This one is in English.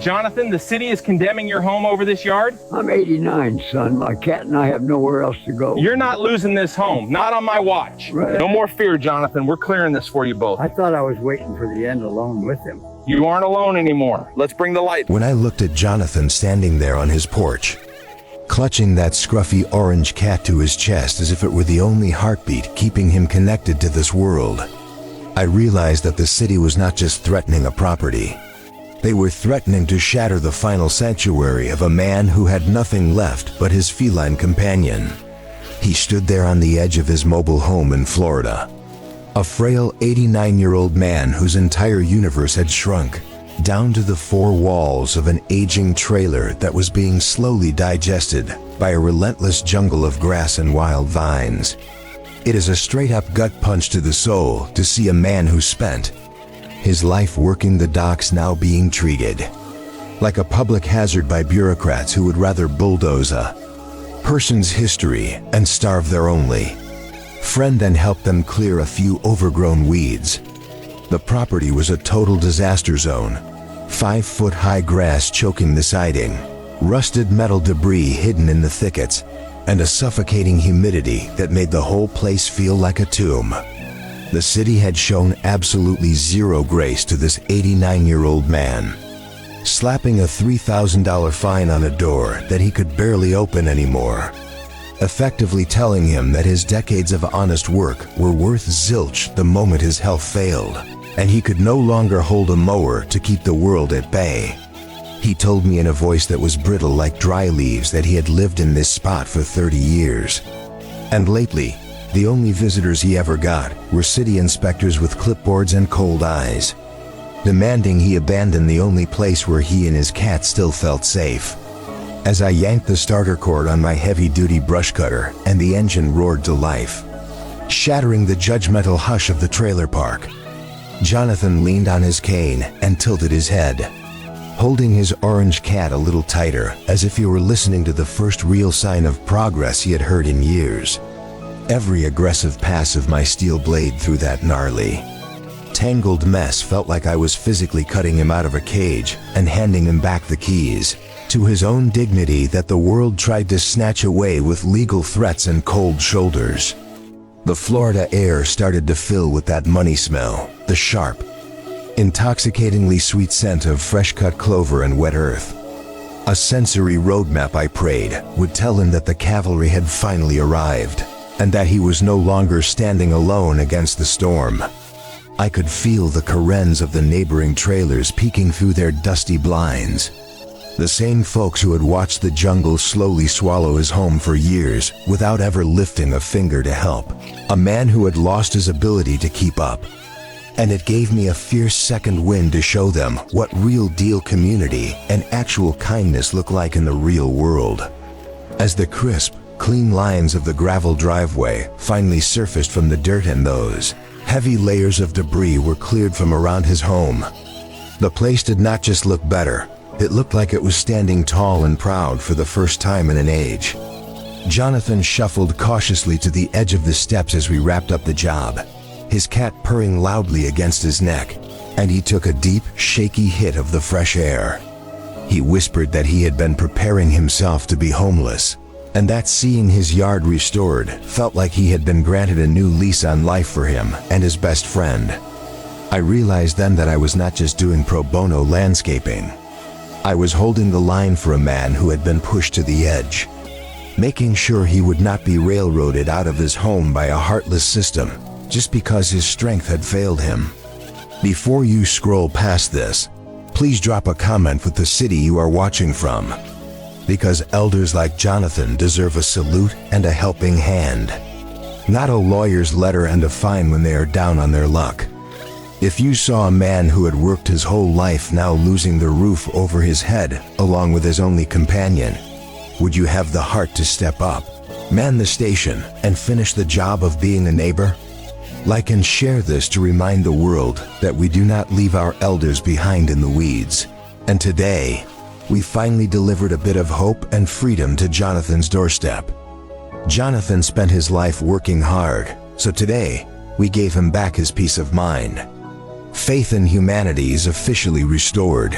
Jonathan, the city is condemning your home over this yard? I'm 89, son. My cat and I have nowhere else to go. You're not losing this home. Not on my watch. Right. No more fear, Jonathan. We're clearing this for you both. I thought I was waiting for the end alone with him. You aren't alone anymore. Let's bring the light. When I looked at Jonathan standing there on his porch, clutching that scruffy orange cat to his chest as if it were the only heartbeat keeping him connected to this world, I realized that the city was not just threatening a property. They were threatening to shatter the final sanctuary of a man who had nothing left but his feline companion. He stood there on the edge of his mobile home in Florida, a frail 89-year-old man whose entire universe had shrunk down to the four walls of an aging trailer that was being slowly digested by a relentless jungle of grass and wild vines. It is a straight-up gut punch to the soul to see a man who spent his life working the docks now being treated like a public hazard by bureaucrats who would rather bulldoze a person's history and starve their only friend than help them clear a few overgrown weeds. The property was a total disaster zone. 5-foot-high grass choking the siding, rusted metal debris hidden in the thickets, and a suffocating humidity that made the whole place feel like a tomb. The city had shown absolutely zero grace to this 89-year-old man, slapping a $3,000 fine on a door that he could barely open anymore, effectively telling him that his decades of honest work were worth zilch the moment his health failed, and he could no longer hold a mower to keep the world at bay. He told me in a voice that was brittle like dry leaves that he had lived in this spot for 30 years. And lately, the only visitors he ever got were city inspectors with clipboards and cold eyes, demanding he abandon the only place where he and his cat still felt safe. As I yanked the starter cord on my heavy-duty brush cutter and the engine roared to life, shattering the judgmental hush of the trailer park, Jonathan leaned on his cane and tilted his head, holding his orange cat a little tighter as if he were listening to the first real sign of progress he had heard in years. Every aggressive pass of my steel blade through that gnarly, tangled mess felt like I was physically cutting him out of a cage and handing him back the keys to his own dignity that the world tried to snatch away with legal threats and cold shoulders. The Florida air started to fill with that money smell, the sharp, intoxicatingly sweet scent of fresh-cut clover and wet earth. A sensory roadmap, I prayed, would tell him that the cavalry had finally arrived, and that he was no longer standing alone against the storm. I could feel the kerens of the neighboring trailers peeking through their dusty blinds. The same folks who had watched the jungle slowly swallow his home for years without ever lifting a finger to help. A man who had lost his ability to keep up. And it gave me a fierce second wind to show them what real deal community and actual kindness look like in the real world. As the crisp, clean lines of the gravel driveway finally surfaced from the dirt and those heavy layers of debris were cleared from around his home, the place did not just look better, it looked like it was standing tall and proud for the first time in an age. Jonathan shuffled cautiously to the edge of the steps as we wrapped up the job, his cat purring loudly against his neck, and he took a deep, shaky hit of the fresh air. He whispered that he had been preparing himself to be homeless, and that seeing his yard restored felt like he had been granted a new lease on life for him and his best friend. I realized then that I was not just doing pro bono landscaping. I was holding the line for a man who had been pushed to the edge, making sure he would not be railroaded out of his home by a heartless system just because his strength had failed him. Before you scroll past this, please drop a comment with the city you are watching from, because elders like Jonathan deserve a salute and a helping hand, not a lawyer's letter and a fine when they are down on their luck. If you saw a man who had worked his whole life now losing the roof over his head along with his only companion, would you have the heart to step up, man the station, and finish the job of being a neighbor? Like and share this to remind the world that we do not leave our elders behind in the weeds. And today, we finally delivered a bit of hope and freedom to Jonathan's doorstep. Jonathan spent his life working hard, so today, we gave him back his peace of mind. Faith in humanity is officially restored.